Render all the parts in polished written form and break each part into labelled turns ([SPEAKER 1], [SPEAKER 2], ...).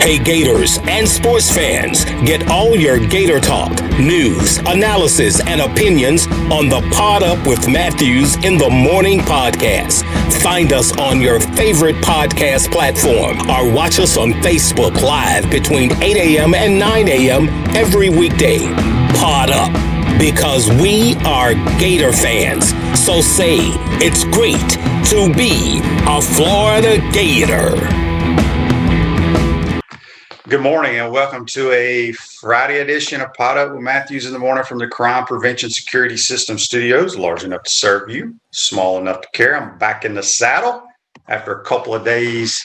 [SPEAKER 1] Hey Gators and sports fans, get all your Gator talk, news, analysis, and opinions on the Pod Up with Matthews in the Morning podcast. Find us on your favorite podcast platform or watch us on Facebook Live between 8 a.m. and 9 a.m. every weekday. Pod Up, because we are Gator fans. So say it's great to be a Florida Gator.
[SPEAKER 2] Good morning and welcome to a Friday edition of Pod Up with Matthews in the Morning from the Crime Prevention Security System Studios, large enough to serve you, small enough to care. I'm back in the saddle after a couple of days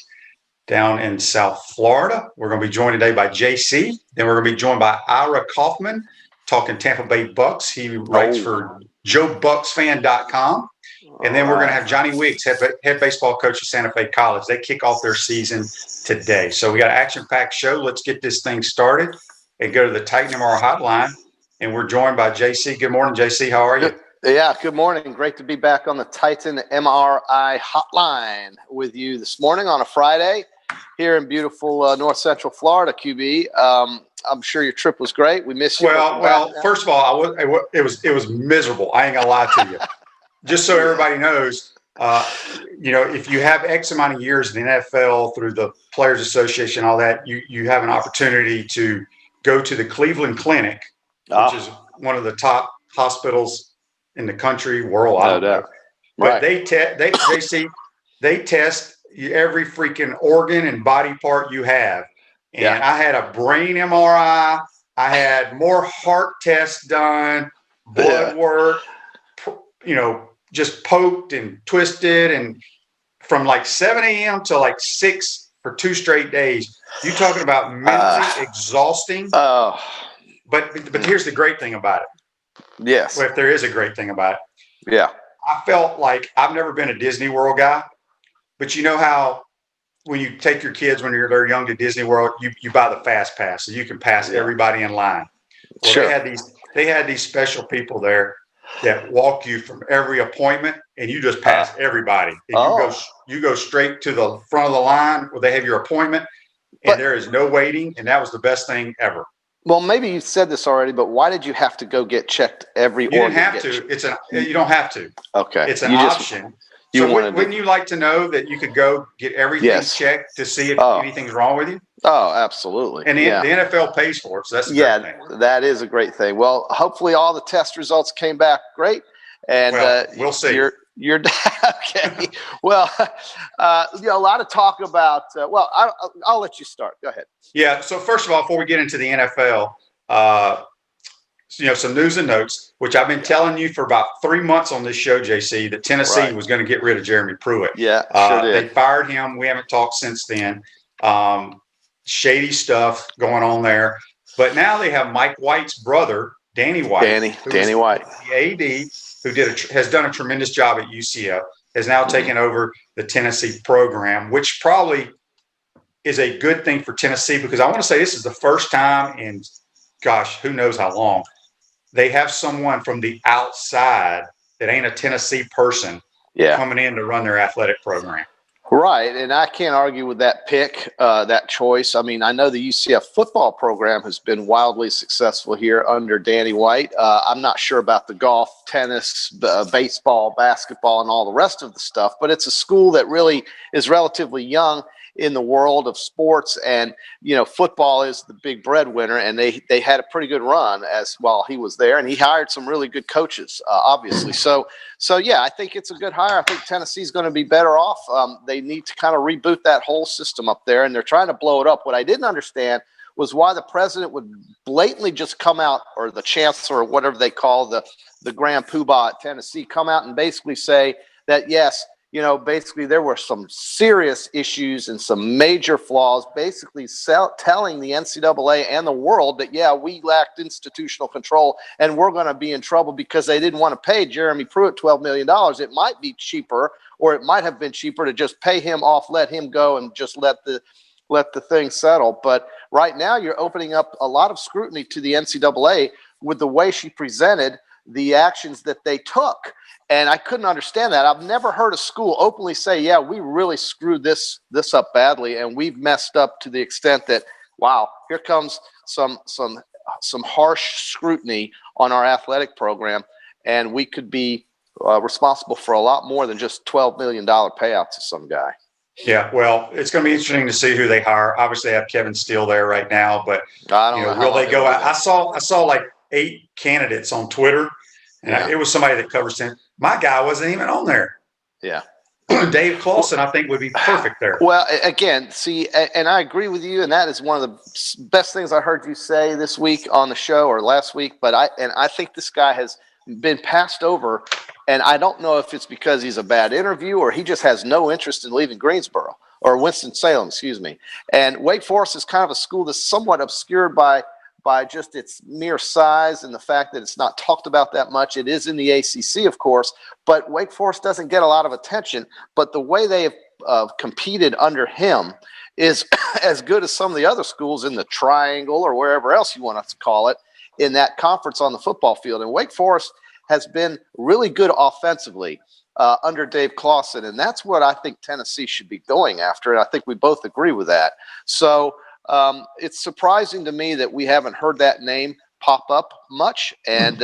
[SPEAKER 2] down in South Florida. We're going to be joined today by JC. Then we're going to be joined by Ira Kaufman, talking Tampa Bay Bucks. He writes for JoeBucksFan.com. And then we're going to have Johnny Wiggs, head baseball coach at Santa Fe College. They kick off their season today. So we got an action-packed show. Let's get this thing started and go to the Titan MR hotline. And we're joined by JC. Good morning, JC. How are you?
[SPEAKER 3] Yeah, good morning. Great to be back on the Titan MRI hotline with you this morning on a Friday here in beautiful North Central Florida, QB. I'm sure your trip was great. We missed you.
[SPEAKER 2] Well, first of all, it was miserable. I ain't gonna lie to you. Just so everybody knows, if you have X amount of years in the NFL through the Players Association, all that, you have an opportunity to go to the Cleveland Clinic, which is one of the top hospitals in the country, world. I don't know. But they test every freaking organ and body part you have. And I had a brain MRI. I had more heart tests done, blood work, just poked and twisted, and from like 7 a.m. to like 6 for 2 straight days. You're talking about mentally exhausting. But here's the great thing about it.
[SPEAKER 3] Yes.
[SPEAKER 2] Well, if there is a great thing about it.
[SPEAKER 3] Yeah.
[SPEAKER 2] I felt like I've never been a Disney World guy, but you know how when you take your kids when they're young to Disney World, you buy the fast pass so you can pass everybody in line. Well,
[SPEAKER 3] sure.
[SPEAKER 2] They had these special people there that walk you from every appointment, and you just pass everybody. And you go straight to the front of the line where they have your appointment, and there is no waiting, and that was the best thing ever. Well,
[SPEAKER 3] maybe you said this already, but why did you have to go get checked every organ?
[SPEAKER 2] You didn't have to. You don't have to.
[SPEAKER 3] Okay.
[SPEAKER 2] It's an option. So wouldn't you like to know that you could go get everything checked to see if anything's wrong with you?
[SPEAKER 3] Oh, absolutely.
[SPEAKER 2] And the NFL pays for it, so that's a great thing.
[SPEAKER 3] That is a great thing. Well, hopefully all the test results came back great. And
[SPEAKER 2] we'll see.
[SPEAKER 3] You're okay. Well, a lot of talk about. I'll let you start. Go ahead.
[SPEAKER 2] Yeah. So first of all, before we get into the NFL, some news and notes, which I've been telling you for about 3 months on this show, JC, that Tennessee was going to get rid of Jeremy Pruitt.
[SPEAKER 3] Yeah, sure did.
[SPEAKER 2] They fired him. We haven't talked since then. Shady stuff going on there. But now they have Mike White's brother, Danny White.
[SPEAKER 3] Danny White.
[SPEAKER 2] The AD, who has done a tremendous job at UCF, has now taken over the Tennessee program, which probably is a good thing for Tennessee, because I want to say this is the first time in, gosh, who knows how long, they have someone from the outside that ain't a Tennessee person coming in to run their athletic program.
[SPEAKER 3] Right, and I can't argue with that pick, that choice. I mean, I know the UCF football program has been wildly successful here under Danny White. I'm not sure about the golf, tennis, baseball, basketball, and all the rest of the stuff, but it's a school that really is relatively young in the world of sports, and football is the big breadwinner, and they had a pretty good run while he was there, and he hired some really good coaches, obviously. So I think it's a good hire. I think Tennessee's going to be better off. They need to kind of reboot that whole system up there, and they're trying to blow it up. What I didn't understand was why the president would blatantly just come out, or the chancellor, or whatever they call the grand poobah at Tennessee, come out and basically say that yes, basically there were some serious issues and some major flaws, basically telling the NCAA and the world that, we lacked institutional control and we're going to be in trouble because they didn't want to pay Jeremy Pruitt $12 million. It might be cheaper, or it might have been cheaper to just pay him off, let him go, and just let the thing settle. But right now you're opening up a lot of scrutiny to the NCAA with the way she presented the actions that they took. And I couldn't understand that. I've never heard a school openly say, yeah, we really screwed this up badly, and we've messed up to the extent that, wow, here comes some harsh scrutiny on our athletic program, and we could be responsible for a lot more than just $12 million payouts to some guy.
[SPEAKER 2] Yeah, well, it's going to be interesting to see who they hire. Obviously, they have Kevin Steele there right now, but
[SPEAKER 3] I don't know
[SPEAKER 2] will they go out? I saw like 8 candidates on Twitter, and it was somebody that covers him. My guy wasn't even on there.
[SPEAKER 3] Yeah.
[SPEAKER 2] Dave Clawson, I think, would be perfect there.
[SPEAKER 3] Well, again, see, and I agree with you, and that is one of the best things I heard you say this week on the show or last week. But I think this guy has been passed over, and I don't know if it's because he's a bad interview or he just has no interest in leaving Greensboro or Winston-Salem, excuse me. And Wake Forest is kind of a school that's somewhat obscured by just its mere size and the fact that it's not talked about that much. It is in the ACC, of course, but Wake Forest doesn't get a lot of attention. But the way they have competed under him is as good as some of the other schools in the Triangle or wherever else you want us to call it in that conference on the football field. And Wake Forest has been really good offensively under Dave Clawson, and that's what I think Tennessee should be going after, and I think we both agree with that. So it's surprising to me that we haven't heard that name pop up much, and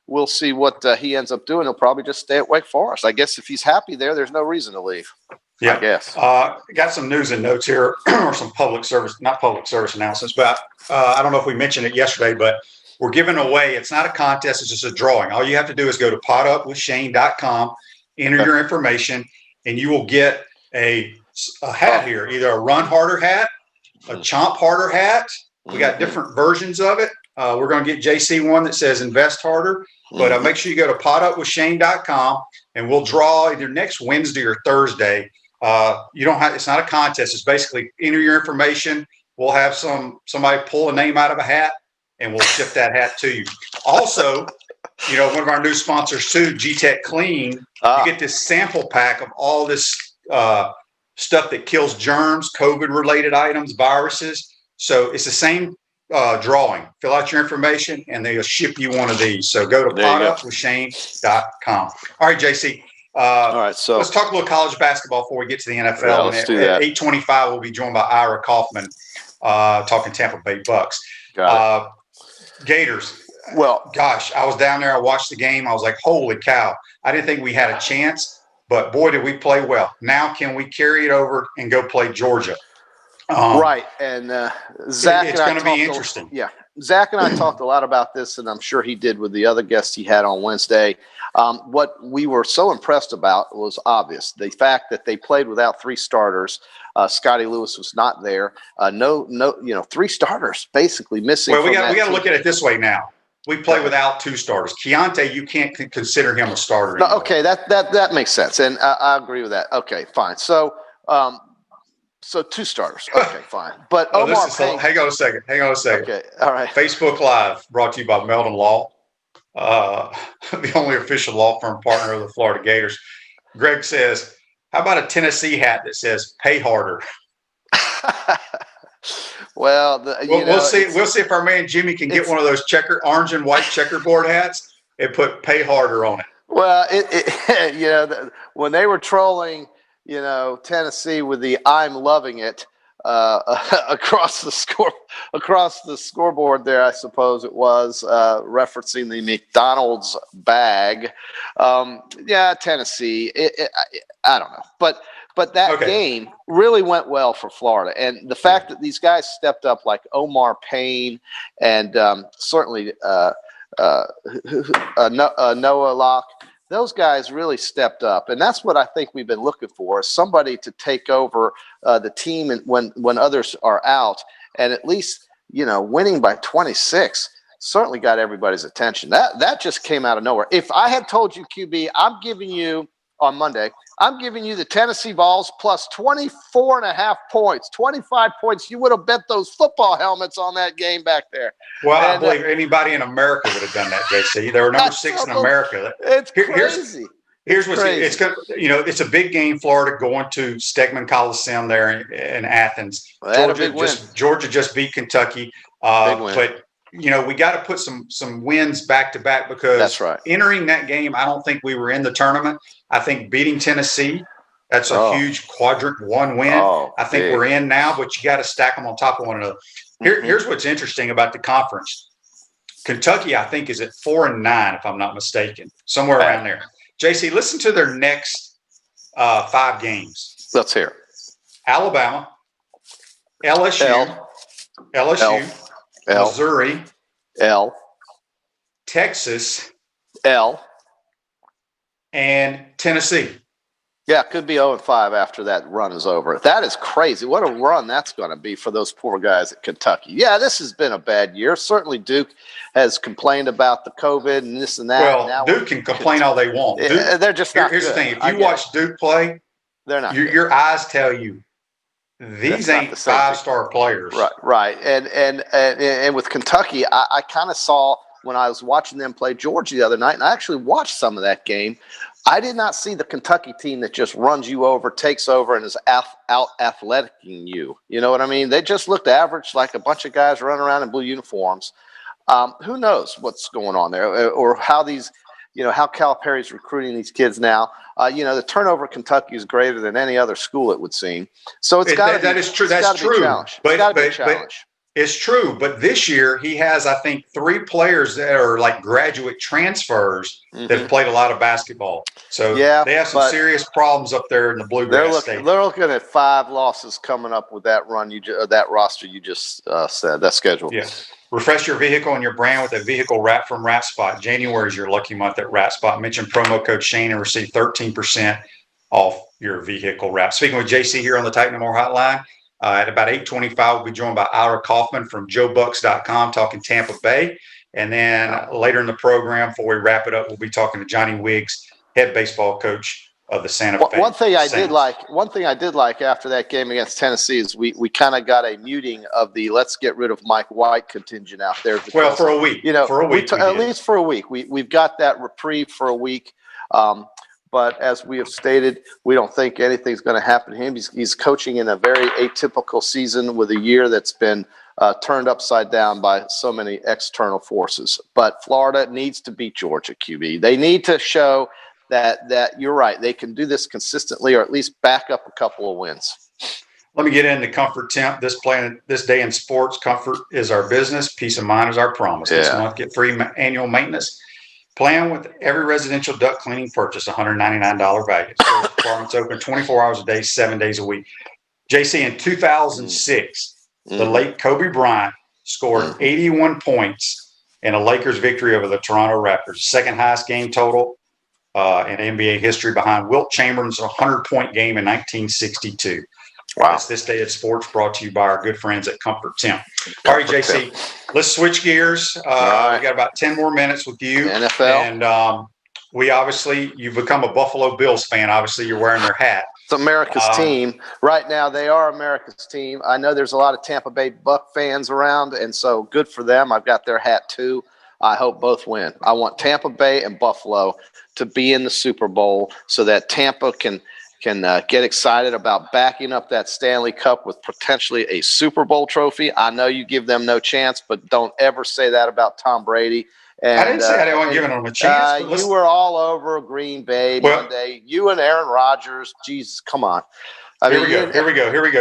[SPEAKER 3] we'll see what he ends up doing. He'll probably just stay at Wake Forest. I guess if he's happy there, there's no reason to leave.
[SPEAKER 2] Yeah,
[SPEAKER 3] I guess.
[SPEAKER 2] Got some news and notes here, or some not public service announcements, but I don't know if we mentioned it yesterday, but we're giving away, it's not a contest, it's just a drawing. All you have to do is go to potupwithshane.com, enter your information, and you will get a hat here, either a Run Harder hat, a Chomp Harder hat. We got different versions of it. We're going to get JC one that says Invest Harder, but make sure you go to potupwithshane.com, and we'll draw either next Wednesday or Thursday. It's not a contest. It's basically enter your information. We'll have somebody pull a name out of a hat, and we'll ship that hat to you. Also, one of our new sponsors too, G-Tech Clean, you get this sample pack of all this stuff that kills germs, COVID-related items, viruses. So it's the same drawing. Fill out your information, and they'll ship you one of these. So go to potupwithshane.com. All right, JC. All right, so let's talk a little college basketball before we get to the NFL.
[SPEAKER 3] Yeah, let's do that.
[SPEAKER 2] At 8:25, we'll be joined by Ira Kaufman talking Tampa Bay Bucks.
[SPEAKER 3] Got it.
[SPEAKER 2] Gators.
[SPEAKER 3] Well,
[SPEAKER 2] gosh, I was down there. I watched the game. I was like, holy cow. I didn't think we had a chance, but boy, did we play well. Now can we carry it over and go play Georgia?
[SPEAKER 3] Right. And Zach,
[SPEAKER 2] it's going to be interesting.
[SPEAKER 3] Zach and I talked a lot about this, and I'm sure he did with the other guests he had on Wednesday. What we were so impressed about was obvious. The fact that they played without 3 starters. Scotty Lewis was not there. No, 3 starters basically missing.
[SPEAKER 2] Well, we got to look at it this way now. We play without 2 starters. Keontae, you can't consider him a starter anymore.
[SPEAKER 3] Okay, that makes sense, and I agree with that. Okay, fine. So 2 starters. Okay, fine. But Omar Payne.
[SPEAKER 2] Hang on a second.
[SPEAKER 3] Okay, all right.
[SPEAKER 2] Facebook Live brought to you by Meldon Law, the only official law firm partner of the Florida Gators. Greg says, how about a Tennessee hat that says "Pay Harder"?
[SPEAKER 3] Well,
[SPEAKER 2] we'll see. We'll see if our man Jimmy can get one of those orange and white checkerboard hats and put "Pay Harder" on it.
[SPEAKER 3] Well, when they were trolling, Tennessee with the "I'm loving it" across the scoreboard there, I suppose it was referencing the McDonald's bag. Tennessee. I don't know, but that game really went well for Florida, and the fact that these guys stepped up, like Omar Payne and certainly Noah Locke. Those guys really stepped up, and that's what I think we've been looking for, is somebody to take over the team when others are out, and at least winning by 26 certainly got everybody's attention. That just came out of nowhere. If I had told you, QB, I'm giving you the Tennessee Vols plus 24.5 points, 25 points. You would have bet those football helmets on that game back there.
[SPEAKER 2] Well, I believe anybody in America would have done that, JC. They were number 6 in America.
[SPEAKER 3] It's crazy.
[SPEAKER 2] Here's what's it's going. It's a big game. Florida going to Stegman Coliseum there in Athens. Georgia just beat Kentucky. But we got to put some wins back to back because
[SPEAKER 3] that's right.
[SPEAKER 2] Entering that game, I don't think we were in the tournament. I think beating Tennessee, that's a huge quadrant one win. I think we're in now, but you got to stack them on top of one another. Here's what's interesting about the conference. Kentucky, I think, is at 4-9, if I'm not mistaken, somewhere around there. JC, listen to their next 5 games.
[SPEAKER 3] Let's hear.
[SPEAKER 2] Alabama, LSU, Missouri, Texas, and Tennessee.
[SPEAKER 3] Yeah, it could be 0-5 after that run is over. That is crazy. What a run that's going to be for those poor guys at Kentucky. Yeah, this has been a bad year. Certainly Duke has complained about the COVID and this and that.
[SPEAKER 2] Well,
[SPEAKER 3] now
[SPEAKER 2] Duke can complain all they want. Duke,
[SPEAKER 3] they're just not
[SPEAKER 2] Here's
[SPEAKER 3] good.
[SPEAKER 2] the thing. If you watch Duke play,
[SPEAKER 3] they're not
[SPEAKER 2] your eyes tell you these ain't 5-star players.
[SPEAKER 3] Right. And with Kentucky, I kind of saw when I was watching them play Georgia the other night, and I actually watched some of that game. I did not see the Kentucky team that just runs you over, takes over, and is out athleticing you. You know what I mean? They just looked average, like a bunch of guys running around in blue uniforms. Who knows what's going on there, or how these, how Calipari's recruiting these kids now. The turnover at Kentucky is greater than any other school, it would seem. So it's got to be.
[SPEAKER 2] That is true. That's true.
[SPEAKER 3] It's got to be a challenge.
[SPEAKER 2] It's true, but this year he has, I think, 3 players that are like graduate transfers that have played a lot of basketball. So they have some serious problems up there in the Bluegrass State.
[SPEAKER 3] They're looking at 5 losses coming up with that run that roster you just said, that schedule.
[SPEAKER 2] Yeah. Refresh your vehicle and your brand with a vehicle wrap from Wrap Spot. January is your lucky month at Wrap Spot. Mention promo code Shane and receive 13% off your vehicle wrap. Speaking with JC here on the Titan More Hotline. At about 8:25, we'll be joined by Ira Kaufman from JoeBucks.com talking Tampa Bay. And then later in the program, before we wrap it up, we'll be talking to Johnny Wiggs, head baseball coach of the Santa Fe.
[SPEAKER 3] One thing I did like after that game against Tennessee is we kind of got a muting of the let's get rid of Mike White contingent out there. Because,
[SPEAKER 2] well, for a week.
[SPEAKER 3] At least for a week. We've got that reprieve for a week. But as we have stated, we don't think anything's going to happen to him. He's coaching in a very atypical season with a year that's been turned upside down by so many external forces. But Florida needs to beat Georgia, QB. They need to show that you're right. They can do this consistently, or at least back up a couple of wins.
[SPEAKER 2] Let me get into Comfort Temp. This day in sports, comfort is our business. Peace of mind is our promise. This month, get free annual maintenance. Plan with every residential duct cleaning purchase, $199 value. So department's open 24 hours a day, 7 days a week. JC, in 2006, the late Kobe Bryant scored 81 points in a Lakers victory over the Toronto Raptors, second highest game total in NBA history behind Wilt Chamberlain's 100-point game in 1962. Wow. It's This Day at Sports, brought to you by our good friends at Comfort Temp. All right, JC, let's switch gears. We got about 10 more minutes with you.
[SPEAKER 3] NFL.
[SPEAKER 2] And you've become a Buffalo Bills fan. Obviously, you're wearing their hat.
[SPEAKER 3] It's America's team. Right now, they are America's team. I know there's a lot of Tampa Bay Buck fans around, and so good for them. I've got their hat, too. I hope both win. I want Tampa Bay and Buffalo to be in the Super Bowl so that Tampa can get excited about backing up that Stanley Cup with potentially a Super Bowl trophy. I know you give them no chance, but don't ever say that about Tom Brady. And,
[SPEAKER 2] I didn't say I wasn't giving them a chance.
[SPEAKER 3] You were all over Green Bay Monday. You and Aaron Rodgers. Jesus, come on.
[SPEAKER 2] Here we go,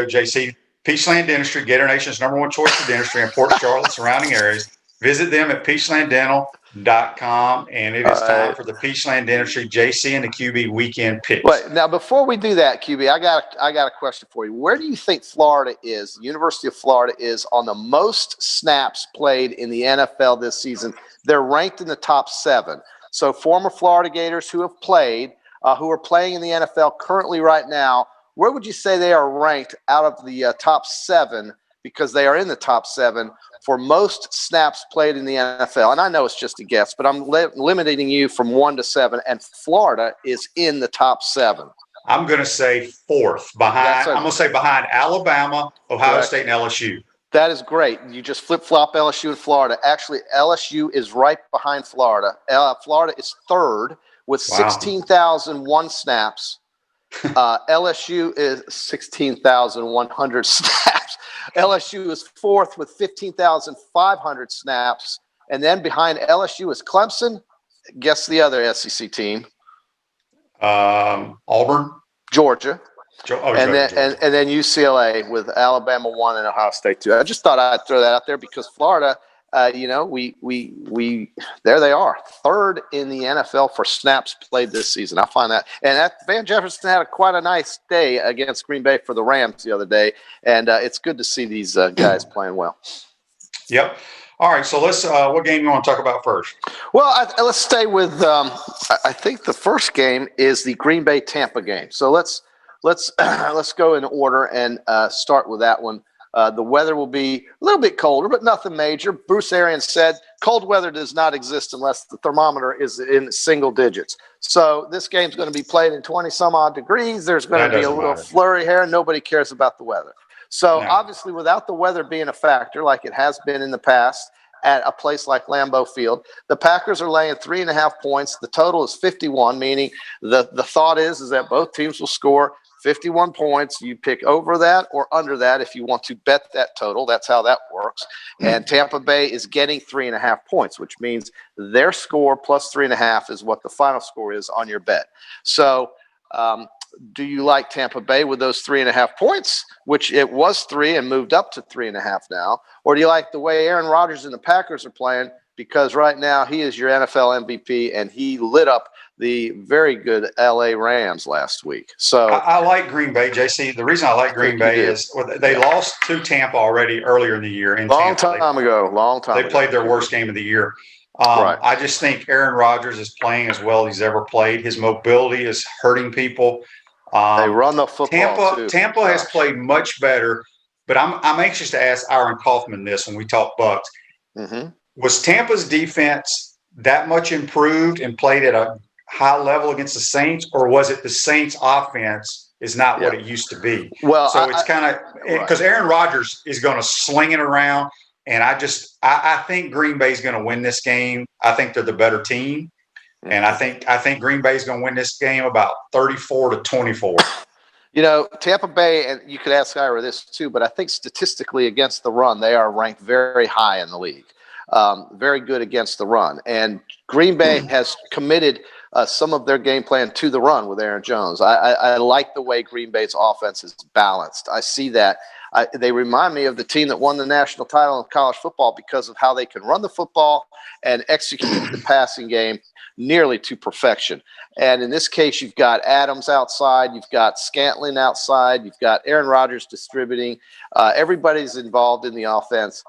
[SPEAKER 2] JC. Peachland Dentistry, Gator Nation's #1 choice for dentistry in Port Charlotte, surrounding areas. Visit them at peachlanddental.com, and it is time for the Peachland Dentistry JC and the QB weekend picks.
[SPEAKER 3] Wait, now before we do that, QB, I got a question for you. Where do you think Florida is, the University of Florida is, on the most snaps played in the NFL this season? They're ranked in the top 7. So former Florida Gators who have played, who are playing in the NFL currently right now, where would you say they are ranked out of the top 7, because they are in the top 7 for most snaps played in the NFL? And I know it's just a guess, but I'm limiting you from 1 to 7, and Florida is in the top 7.
[SPEAKER 2] I'm going to say 4th behind. I'm going to say behind Alabama, Ohio State, and LSU.
[SPEAKER 3] That is great. You just flip-flop LSU and Florida. Actually, LSU is right behind Florida. Florida is 3rd with 16,001 snaps. LSU is 16,100 snaps. LSU is fourth with 15,500 snaps. And then behind LSU is Clemson. Guess the other SEC team.
[SPEAKER 2] Auburn.
[SPEAKER 3] Georgia.
[SPEAKER 2] And
[SPEAKER 3] then UCLA with Alabama 1 and Ohio State 2. I just thought I'd throw that out there because Florida, we there they are, third in the NFL for snaps played this season. I find that, and Van Jefferson had quite a nice day against Green Bay for the Rams the other day, and it's good to see these guys playing well.
[SPEAKER 2] Yep. All right, so let's. What game you want to talk about first?
[SPEAKER 3] Well, let's stay with. I think the first game is the Green Bay Tampa game. So let's go in order and start with that one. The weather will be a little bit colder, but nothing major. Bruce Arians said cold weather does not exist unless the thermometer is in single digits. So this game's going to be played in 20-some-odd degrees. There's going to be a little flurry here. Nobody cares about the weather. So obviously without the weather being a factor like it has been in the past at a place like Lambeau Field, the Packers are laying 3.5 points. The total is 51, meaning the thought is that both teams will score 51 points. You pick over that or under that if you want to bet that total. That's how that works. And Tampa Bay is getting 3.5 points, which means their score plus 3.5 is what the final score is on your bet. So do you like Tampa Bay with those 3.5 points, which it was 3 and moved up to 3.5 now? Or do you like the way Aaron Rodgers and the Packers are playing? Because right now he is your NFL MVP and he lit up the very good LA Rams last week. So
[SPEAKER 2] I like Green Bay, JC. The reason I like Green Bay is they lost to Tampa already earlier in the year.
[SPEAKER 3] Long time ago.
[SPEAKER 2] They played their worst game of the year.
[SPEAKER 3] Right.
[SPEAKER 2] I just think Aaron Rodgers is playing as well as he's ever played. His mobility is hurting people.
[SPEAKER 3] They run the football too.
[SPEAKER 2] Tampa has played much better, but I'm anxious to ask Ira Kaufman this when we talk Bucks.
[SPEAKER 3] Mm-hmm.
[SPEAKER 2] Was Tampa's defense that much improved and played at a high level against the Saints, or was it the Saints' offense is not what it used to be?
[SPEAKER 3] Well,
[SPEAKER 2] so it's kind of because Aaron Rodgers is going to sling it around, and I think Green Bay is going to win this game. I think they're the better team, and I think Green Bay is going to win this game about 34-24.
[SPEAKER 3] Tampa Bay, and you could ask Ira this too, but I think statistically against the run, they are ranked very high in the league. Very good against the run. And Green Bay has committed some of their game plan to the run with Aaron Jones. I like the way Green Bay's offense is balanced. I see that. They remind me of the team that won the national title in college football because of how they can run the football and execute the passing game nearly to perfection. And in this case, you've got Adams outside, you've got Scantling outside, you've got Aaron Rodgers distributing. Everybody's involved in the offense,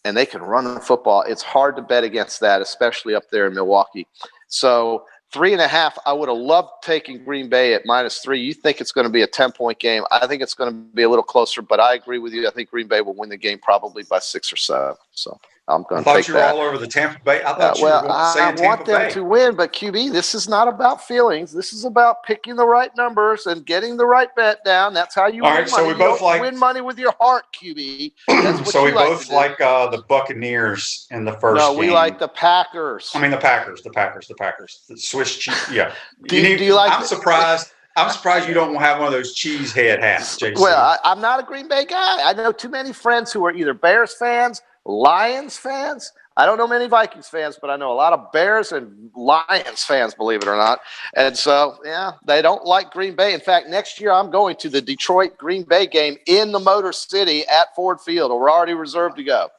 [SPEAKER 3] and they can run the football. It's hard to bet against that, especially up there in Milwaukee. So 3.5, I would have loved taking Green Bay at -3. You think it's going to be a 10-point game. I think it's going to be a little closer, but I agree with you. I think Green Bay will win the game probably by 6 or 7. So I'm going to take that.
[SPEAKER 2] I thought you were all over the Tampa Bay. I thought you were saying Tampa Bay.
[SPEAKER 3] I want them to win, but QB, this is not about feelings. This is about picking the right numbers and getting the right bet down. That's how you win money.
[SPEAKER 2] So we both
[SPEAKER 3] win money with your heart, QB. That's what
[SPEAKER 2] so we both like the Buccaneers in the first game.
[SPEAKER 3] No, we like the Packers.
[SPEAKER 2] I mean the Packers. The Swiss cheese. Yeah.
[SPEAKER 3] Do you like?
[SPEAKER 2] I'm surprised you don't have one of those cheese head hats, JC.
[SPEAKER 3] Well, I'm not a Green Bay guy. I know too many friends who are either Bears fans, Lions fans. I don't know many Vikings fans, but I know a lot of Bears and Lions fans, believe it or not. And so, they don't like Green Bay. In fact, next year I'm going to the Detroit-Green Bay game in the Motor City at Ford Field. We're already reserved to go.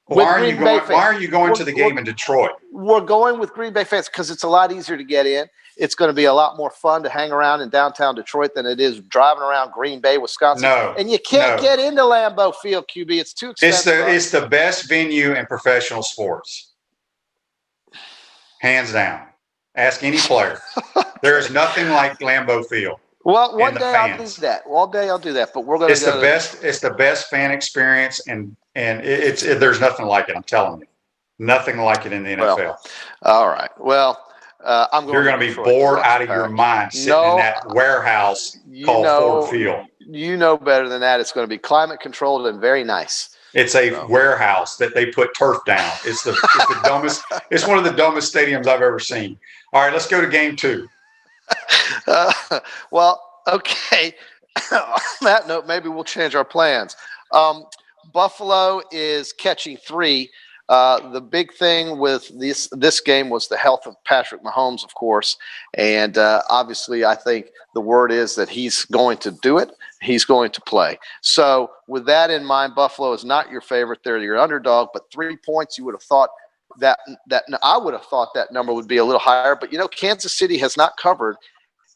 [SPEAKER 2] Why are you going to the game in Detroit?
[SPEAKER 3] We're going with Green Bay fans because it's a lot easier to get in. It's going to be a lot more fun to hang around in downtown Detroit than it is driving around Green Bay, Wisconsin. And you can't get into Lambeau Field, QB. It's too expensive.
[SPEAKER 2] It's the best venue in professional sports. Hands down. Ask any player. There is nothing like Lambeau Field.
[SPEAKER 3] Well, one day I'll do that. One day I'll do that. But we're going to.
[SPEAKER 2] It's the best fan experience, and there's nothing like it. I'm telling you, nothing like it in the NFL.
[SPEAKER 3] Well, all right. Well,
[SPEAKER 2] you're going to be bored out of your mind sitting in that warehouse called Ford Field.
[SPEAKER 3] You know better than that. It's going to be climate controlled and very nice.
[SPEAKER 2] It's a warehouse that they put turf down. It's the dumbest. It's one of the dumbest stadiums I've ever seen. All right, let's go to game 2.
[SPEAKER 3] Well, Okay. On that note, maybe we'll change our plans. Buffalo is catching 3. The big thing with this game was the health of Patrick Mahomes, of course. And obviously, I think the word is that he's going to do it. He's going to play. So with that in mind, Buffalo is not your favorite. They're your underdog, but 3 points, you would have thought that I would have thought that number would be a little higher. But, Kansas City has not covered.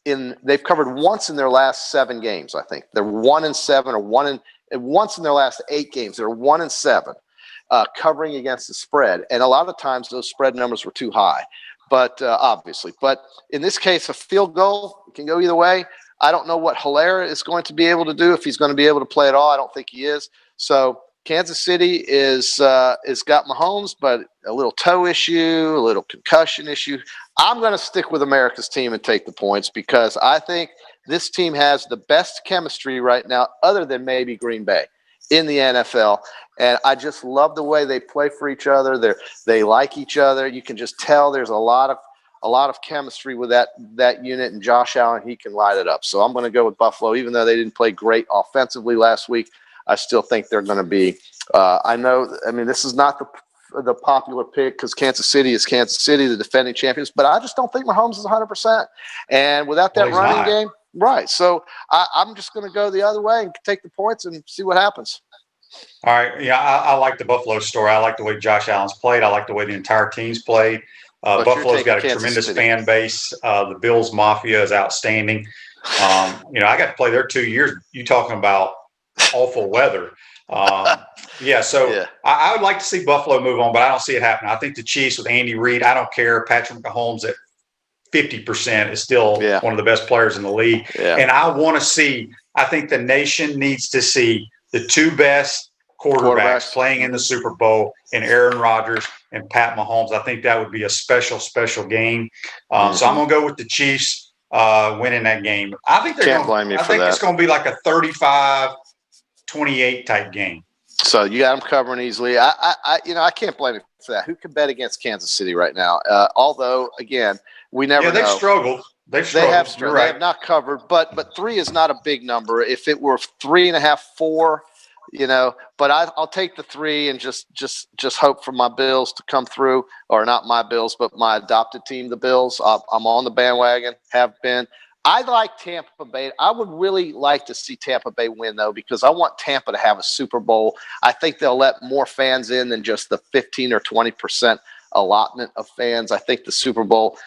[SPEAKER 3] They've covered once in their last 7 games, I think. They're 1-7 or once in their last 8 games. They're 1-7 covering against the spread. And a lot of times those spread numbers were too high, but obviously. But in this case, a field goal can go either way. I don't know what Hilaire is going to be able to do, if he's going to be able to play at all. I don't think he is. So Kansas City is got Mahomes, but a little toe issue, a little concussion issue. I'm going to stick with America's team and take the points because I think this team has the best chemistry right now, other than maybe Green Bay, in the NFL. And I just love the way they play for each other. They like each other. You can just tell there's a lot of chemistry with that unit. And Josh Allen, he can light it up. So I'm going to go with Buffalo, even though they didn't play great offensively last week. I still think they're going to be. This is not the popular pick because Kansas City is Kansas City, the defending champions. But I just don't think Mahomes is 100%. And without that running game, right. So I'm just going to go the other way and take the points and see what happens.
[SPEAKER 2] All right. Yeah, I like the Buffalo story. I like the way Josh Allen's played. I like the way the entire team's played. Buffalo's got a tremendous fan base. The Bills Mafia is outstanding. I got to play there 2 years. You talking about awful weather. I would like to see Buffalo move on, but I don't see it happening. I think the Chiefs with Andy Reid, I don't care. Patrick Mahomes at 50% is still one of the best players in the league. Yeah. And I think the nation needs to see the 2 best quarterbacks playing in the Super Bowl, and Aaron Rodgers and Pat Mahomes. I think that would be a special, special game. So I'm going to go with the Chiefs winning that game. I think it's going to be like a 35-28 type game.
[SPEAKER 3] So you got them covering easily. I can't blame you for that. Who can bet against Kansas City right now? Although, again, we never know.
[SPEAKER 2] They've struggled. They have struggled.
[SPEAKER 3] They have not covered, but 3 is not a big number. If it were 3.5, 4, but I'll take the 3 and just hope for my Bills to come through, or not my Bills, but my adopted team, the Bills. I'm on the bandwagon, have been. I like Tampa Bay. I would really like to see Tampa Bay win, though, because I want Tampa to have a Super Bowl. I think they'll let more fans in than just the 15 or 20% allotment of fans. I think the Super Bowl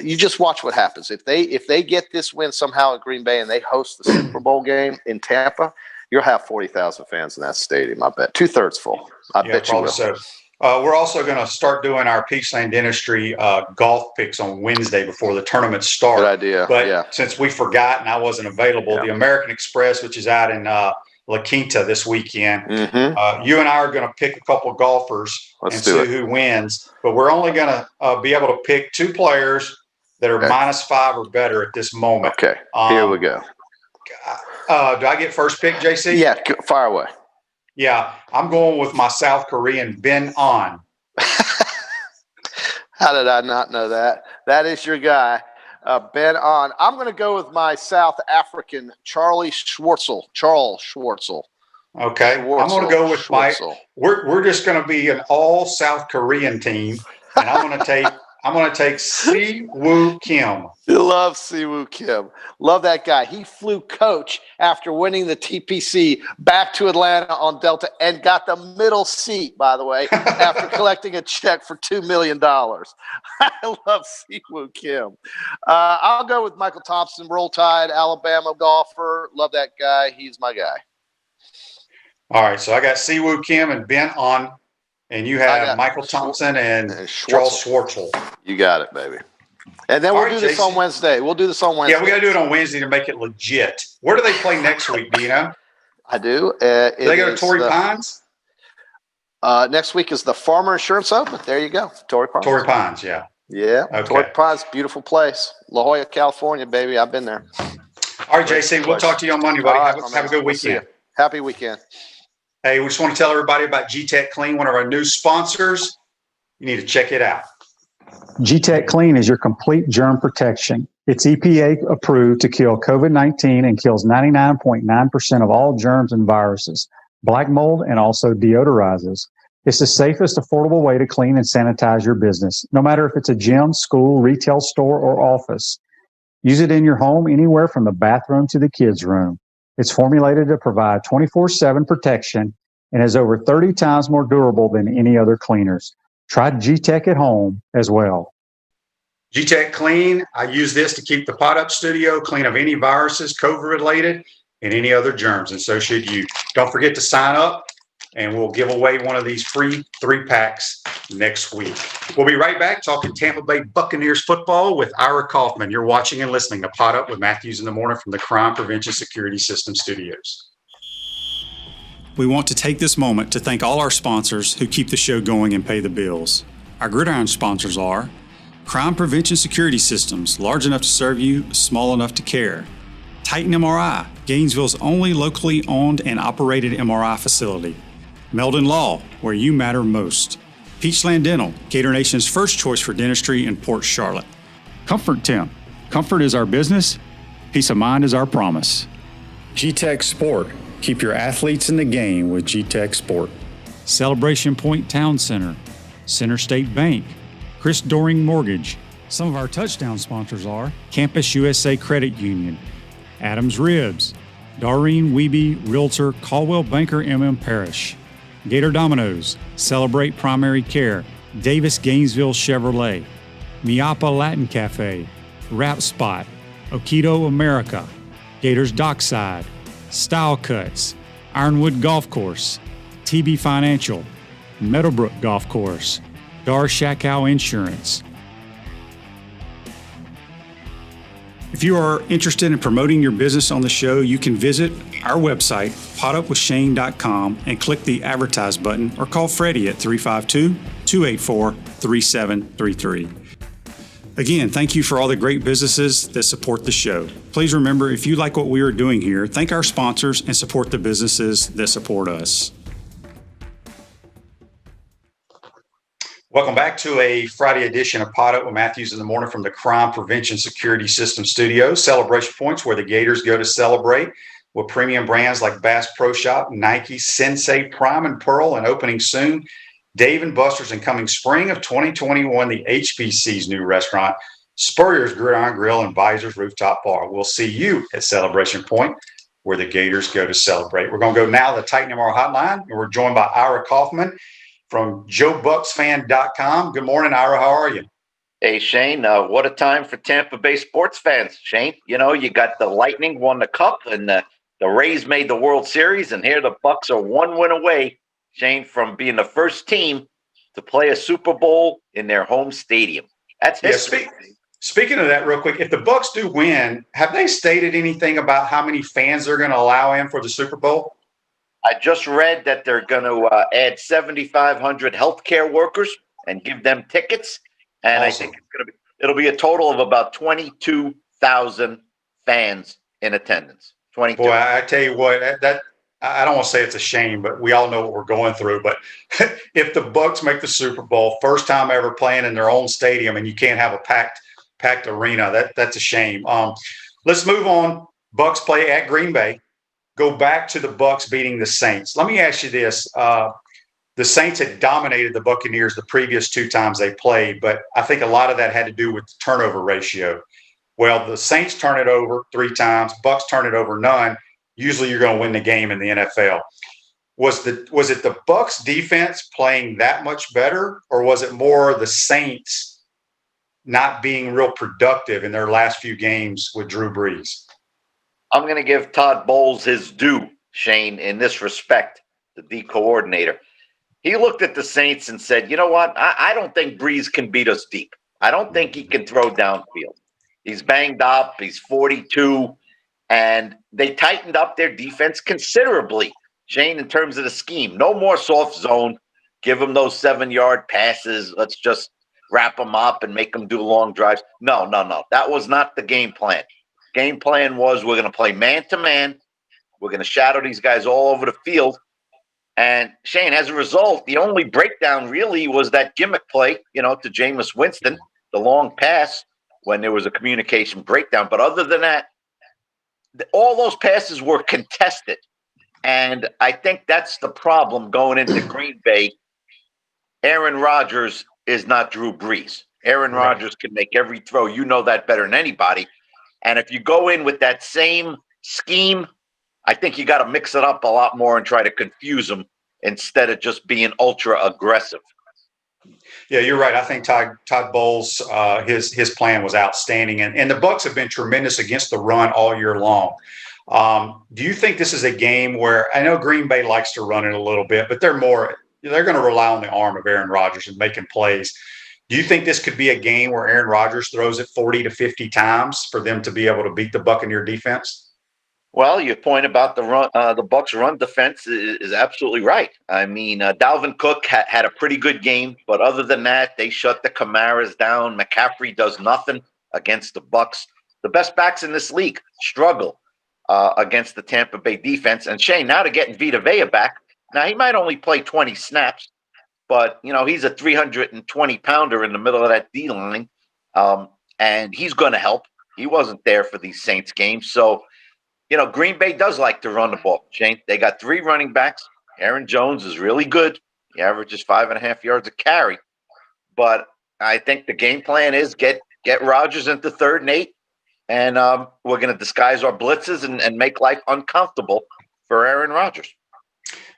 [SPEAKER 3] you just watch what happens. If they get this win somehow at Green Bay and they host the Super Bowl game in Tampa, you'll have 40,000 fans in that stadium, I bet. 2/3 full. I bet you will. So.
[SPEAKER 2] We're also going to start doing our Peachland Dentistry golf picks on Wednesday before the tournaments start.
[SPEAKER 3] Good idea.
[SPEAKER 2] But since we forgot and I wasn't available, the American Express, which is out in La Quinta this weekend, you and I are going to pick a couple of golfers and see who wins. But we're only going to be able to pick 2 players that are -5 or better at this moment.
[SPEAKER 3] Okay, here we go.
[SPEAKER 2] Do I get first pick, JC?
[SPEAKER 3] Yeah, fire away.
[SPEAKER 2] Yeah, I'm going with my South Korean, Ben An.
[SPEAKER 3] How did I not know that? That is your guy, Ben An. I'm going to go with my South African, Charles Schwartzel.
[SPEAKER 2] Okay, I'm going to go with we're just going to be an all South Korean team, and I'm going to take Si-Woo Kim.
[SPEAKER 3] You love Si-Woo Kim. Love that guy. He flew coach after winning the TPC back to Atlanta on Delta and got the middle seat, by the way, after collecting a check for $2 million. I love Si-Woo Kim. I'll go with Michael Thompson, Roll Tide, Alabama golfer. Love that guy. He's my guy.
[SPEAKER 2] All right, so I got Si-Woo Kim and Ben An. And you have Michael Thompson and Charles Schwartzel.
[SPEAKER 3] You got it, baby. And then we'll do this on Wednesday. Yeah, we
[SPEAKER 2] got to do it on Wednesday to make it legit. Where do they play next week? Do you know?
[SPEAKER 3] I do.
[SPEAKER 2] Do they go to Torrey Pines?
[SPEAKER 3] Next week is the Farmer Insurance Open. There you go. Torrey Pines.
[SPEAKER 2] Torrey Pines, yeah.
[SPEAKER 3] Yeah. Okay. Torrey Pines, beautiful place. La Jolla, California, baby. I've been there.
[SPEAKER 2] All right, JC, we'll talk to you on Monday, buddy. Have a good weekend.
[SPEAKER 3] Happy weekend.
[SPEAKER 2] Hey, we just want to tell everybody about G-Tech Clean, one of our new sponsors. You need to check it out.
[SPEAKER 4] G-Tech Clean is your complete germ protection. It's EPA approved to kill COVID-19 and kills 99.9% of all germs and viruses, black mold, and also deodorizes. It's the safest, affordable way to clean and sanitize your business, no matter if it's a gym, school, retail store, or office. Use it in your home anywhere from the bathroom to the kids' room. It's formulated to provide 24/7 protection and is over 30 times more durable than any other cleaners. Try G-Tech at home as well.
[SPEAKER 2] G-Tech Clean, I use this to keep the pot up studio clean of any viruses, COVID-related, and any other germs. And so should you. Don't forget to sign up, and we'll give away one of these free 3-packs next week. We'll be right back talking Tampa Bay Buccaneers football with Ira Kaufman. You're watching and listening to Pot Up with Matthews in the Morning from the Crime Prevention Security System Studios.
[SPEAKER 5] We want to take this moment to thank all our sponsors who keep the show going and pay the bills. Our gridiron sponsors are Crime Prevention Security Systems, large enough to serve you, small enough to care. Titan MRI, Gainesville's only locally owned and operated MRI facility. Meldon Law, where you matter most. Peachland Dental, Gator Nation's first choice for dentistry in Port Charlotte. Comfort Temp, comfort is our business, peace of mind is our promise. G-Tech Sport, keep your athletes in the game with G-Tech Sport. Celebration Point Town Center, Center State Bank, Chris Doring Mortgage. Some of our touchdown sponsors are Campus USA Credit Union, Adams Ribs, Doreen Wiebe Realtor, Caldwell Banker MM Parish, Gator Dominoes, Celebrate Primary Care, Davis Gainesville Chevrolet, Miapa Latin Cafe, Rap Spot, Okido America, Gators Dockside, Style Cuts, Ironwood Golf Course, TB Financial, Meadowbrook Golf Course, Dar Shakow Insurance. If you are interested in promoting your business on the show, you can visit our website, potupwithshane.com, and click the Advertise button or call Freddie at 352-284-3733. Again, thank you for all the great businesses that support the show. Please remember, if you like what we are doing here, thank our sponsors and support the businesses that support us.
[SPEAKER 2] Welcome back to a Friday edition of Pot Up with Matthews in the Morning from the Crime Prevention Security System Studios. Celebration Points, where the Gators go to celebrate, with premium brands like Bass Pro Shop, Nike, Sensei, Prime and Pearl, and opening soon, Dave & Buster's, and coming spring of 2021, the HBC's new restaurant, Spurrier's Gridiron Grill and Visor's Rooftop Bar. We'll see you at Celebration Point, where the Gators go to celebrate. We're going to go now to the Titan MR Hotline, and we're joined by Ira Kaufman from JoeBucksFan.com. Good morning, Ira. How are you?
[SPEAKER 6] Hey, Shane. What a time for Tampa Bay sports fans, Shane. You know, you got the Lightning won the Cup, and the Rays made the World Series, and here the Bucks are one win away, Shane, from being the first team to play a Super Bowl in their home stadium. That's history.
[SPEAKER 2] Speaking of that real quick, if the Bucks do win, have they stated anything about how many fans they're going to allow in for the Super Bowl?
[SPEAKER 6] I just read that they're going to add 7,500 healthcare workers and give them tickets. And
[SPEAKER 2] Awesome.
[SPEAKER 6] I think it'll be a total of about 22,000 fans in attendance. 22.
[SPEAKER 2] Boy, I tell you what, that I don't want to say it's a shame, but we all know what we're going through. But if the Bucks make the Super Bowl, first time ever playing in their own stadium, and you can't have a packed arena, that's a shame. Let's move on. Bucks play at Green Bay. Go back to the Bucks beating the Saints. Let me ask you this. The Saints had dominated the Buccaneers the previous 2 times they played, but I think a lot of that had to do with the turnover ratio. Well, the Saints turn it over 3 times, Bucks turn it over none. Usually you're going to win the game in the NFL. Was it the Bucks defense playing that much better, or was it more the Saints not being real productive in their last few games with Drew Brees?
[SPEAKER 6] I'm going to give Todd Bowles his due, Shane, in this respect, the D coordinator. He looked at the Saints and said, you know what? I don't think Brees can beat us deep. I don't think he can throw downfield. He's banged up. He's 42. And they tightened up their defense considerably, Shane, in terms of the scheme. No more soft zone. Give them those 7-yard passes. Let's just wrap them up and make them do long drives. No. That was not the game plan. Game plan was we're going to play man-to-man. We're going to shadow these guys all over the field. And Shane, as a result, the only breakdown really was that gimmick play, to Jameis Winston, the long pass when there was a communication breakdown. But other than that, all those passes were contested. And I think that's the problem going into Green Bay. Aaron Rodgers is not Drew Brees. Aaron Rodgers can make every throw. You know that better than anybody. And if you go in with that same scheme, I think you got to mix it up a lot more and try to confuse them instead of just being ultra aggressive.
[SPEAKER 2] Yeah, you're right. I think Todd Bowles, his plan was outstanding, and the Bucs have been tremendous against the run all year long. Do you think this is a game where, I know Green Bay likes to run it a little bit, but they're going to rely on the arm of Aaron Rodgers and making plays. Do you think this could be a game where Aaron Rodgers throws it 40 to 50 times for them to be able to beat the Buccaneer defense?
[SPEAKER 6] Well, your point about the Bucs run defense is absolutely right. I mean, Dalvin Cook had a pretty good game, but other than that, they shut the Camaras down. McCaffrey does nothing against the Bucs. The best backs in this league struggle against the Tampa Bay defense. And Shane, now to getting Vita Vea back, now he might only play 20 snaps, but he's a 320-pounder in the middle of that D line, and he's going to help. He wasn't there for these Saints games, so. Green Bay does like to run the ball, Shane. They got 3 running backs. Aaron Jones is really good. He averages 5.5 yards a carry. But I think the game plan is get Rodgers into 3rd and 8, and we're going to disguise our blitzes and make life uncomfortable for Aaron Rodgers.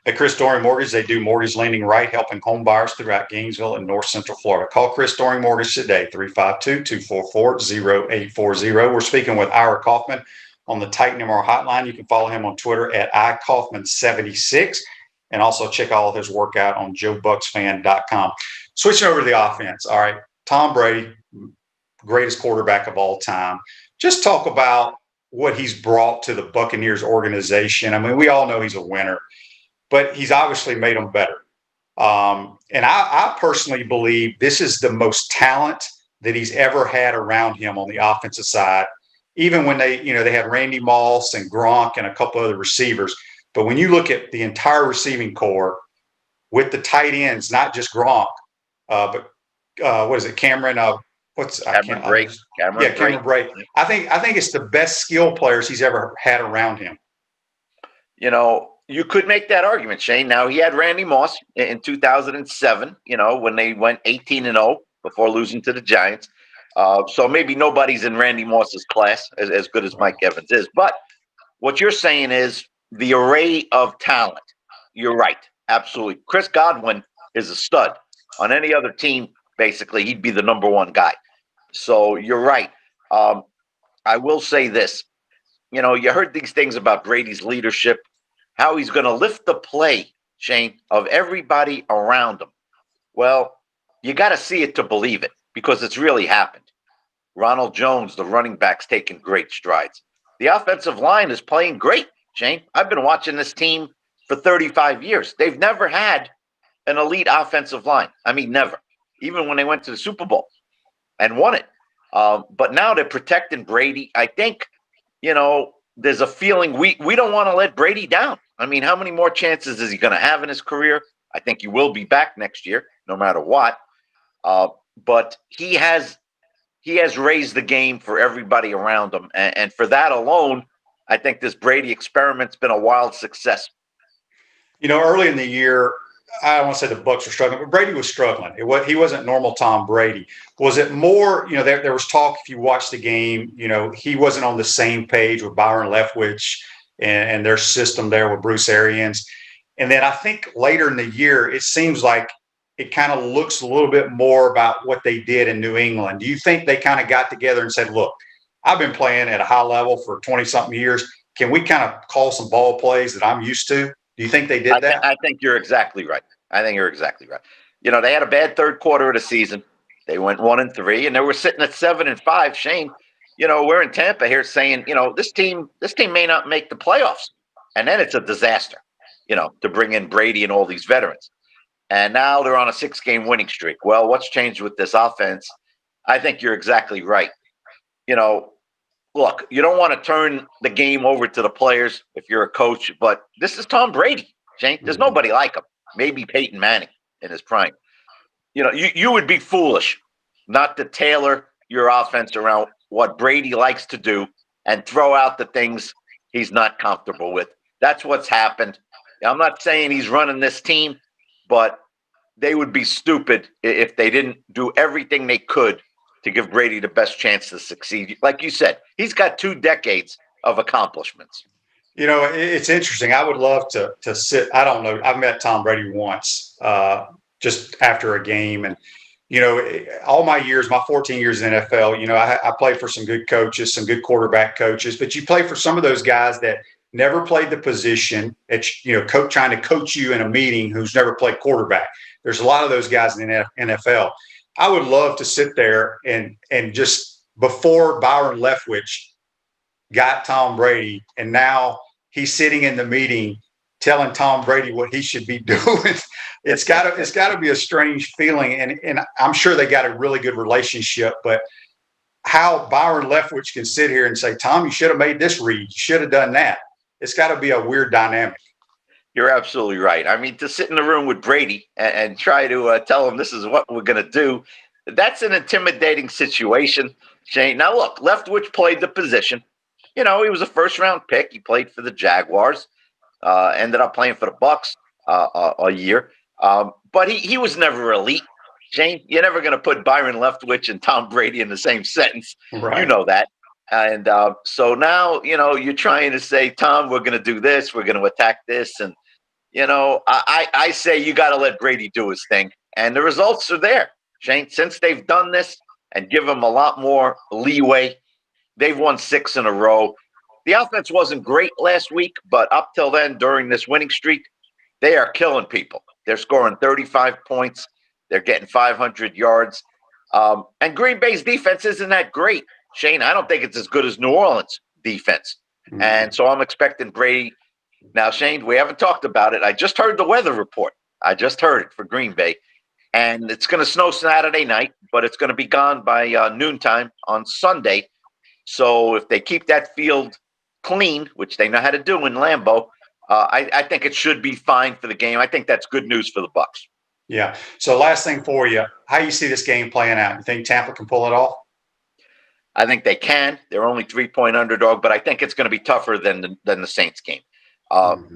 [SPEAKER 2] At Chris Doring Mortgage, they do mortgage lending right, helping home buyers throughout Gainesville and North Central Florida. Call Chris Doring Mortgage today, 352-244-0840. We're speaking with Ira Kaufman on the Titan MR hotline. You can follow him on Twitter at ikaufman76 and also check all of his work out on joebucksfan.com. Switching over to the offense. All right, Tom Brady, greatest quarterback of all time. Just talk about what he's brought to the Buccaneers organization. I mean, we all know he's a winner, but he's obviously made them better. And I personally believe this is the most talent that he's ever had around him on the offensive side. Even when they had Randy Moss and Gronk and a couple other receivers. But when you look at the entire receiving core with the tight ends, not just Gronk, but what is it, Cameron?
[SPEAKER 6] Cameron Brake.
[SPEAKER 2] Cameron Brake. I think it's the best skill players he's ever had around him.
[SPEAKER 6] You could make that argument, Shane. Now, he had Randy Moss in 2007, when they went 18-0 before losing to the Giants. So maybe nobody's in Randy Moss's class as good as Mike Evans is. But what you're saying is the array of talent. You're right. Absolutely. Chris Godwin is a stud. On any other team, basically, he'd be the number 1 guy. So you're right. I will say this. You heard these things about Brady's leadership, how he's going to lift the play, Shane, of everybody around him. Well, you got to see it to believe it because it's really happened. Ronald Jones, the running back's taking great strides. The offensive line is playing great, Shane. I've been watching this team for 35 years. They've never had an elite offensive line. I mean, never. Even when they went to the Super Bowl and won it. But now they're protecting Brady. I think, there's a feeling we don't want to let Brady down. I mean, how many more chances is he going to have in his career? I think he will be back next year, no matter what. But he has raised the game for everybody around him. And for that alone, I think this Brady experiment's been a wild success.
[SPEAKER 2] Early in the year, I don't want to say the Bucs were struggling, but Brady was struggling. He wasn't normal Tom Brady. Was it more, there was talk, if you watch the game, he wasn't on the same page with Byron Leftwich and their system there with Bruce Arians. And then I think later in the year, it seems like it kind of looks a little bit more about what they did in New England. Do you think they kind of got together and said, look, I've been playing at a high level for 20-something years. Can we kind of call some ball plays that I'm used to? Do you think they did that?
[SPEAKER 6] I think you're exactly right. They had a bad 3rd quarter of the season. They went 1-3, and they were sitting at 7-5. Shane, we're in Tampa here saying, this team may not make the playoffs. And then it's a disaster, to bring in Brady and all these veterans. And now they're on a 6-game winning streak. Well, what's changed with this offense? I think you're exactly right. Look, you don't want to turn the game over to the players if you're a coach, but this is Tom Brady. Shane, there's nobody like him. Maybe Peyton Manning in his prime. You would be foolish not to tailor your offense around what Brady likes to do and throw out the things he's not comfortable with. That's what's happened. I'm not saying he's running this team, but they would be stupid if they didn't do everything they could to give Brady the best chance to succeed. Like you said, he's got 2 decades of accomplishments.
[SPEAKER 2] It's interesting. I would love to sit. I don't know. I've met Tom Brady once, just after a game, and all my years, my 14 years in the NFL, I played for some good coaches, some good quarterback coaches, but you play for some of those guys that never played the position. It's trying to coach you in a meeting who's never played quarterback. There's a lot of those guys in the NFL. I would love to sit there and just before Byron Leftwich got Tom Brady, and now he's sitting in the meeting telling Tom Brady what he should be doing. It's got to be a strange feeling, and I'm sure they got a really good relationship. But how Byron Leftwich can sit here and say, "Tom, you should have made this read. You should have done that." It's got to be a weird dynamic.
[SPEAKER 6] You're absolutely right. I mean, to sit in the room with Brady and try to tell him this is what we're going to do, that's an intimidating situation, Shane. Now, look, Leftwich played the position. He was a first-round pick. He played for the Jaguars, ended up playing for the Bucs a year. But he was never elite. Shane, you're never going to put Byron Leftwich and Tom Brady in the same sentence.
[SPEAKER 2] Right.
[SPEAKER 6] You know that. And so now, you're trying to say, Tom, we're going to do this. We're going to attack this. And, I say you got to let Brady do his thing. And the results are there, Shane. Since they've done this and give him a lot more leeway, they've won 6 in a row. The offense wasn't great last week, but up till then, during this winning streak, they are killing people. They're scoring 35 points. They're getting 500 yards. And Green Bay's defense isn't that great. Shane, I don't think it's as good as New Orleans' defense. Mm-hmm. And so I'm expecting Brady. Now, Shane, we haven't talked about it. I just heard the weather report. I just heard it for Green Bay. And it's going to snow Saturday night, but it's going to be gone by noontime on Sunday. So if they keep that field clean, which they know how to do in Lambeau, I think it should be fine for the game. I think that's good news for the Bucs.
[SPEAKER 2] Yeah. So last thing for you, how you see this game playing out? You think Tampa can pull it off?
[SPEAKER 6] I think they can. They're only 3-point underdog, but I think it's going to be tougher than the Saints game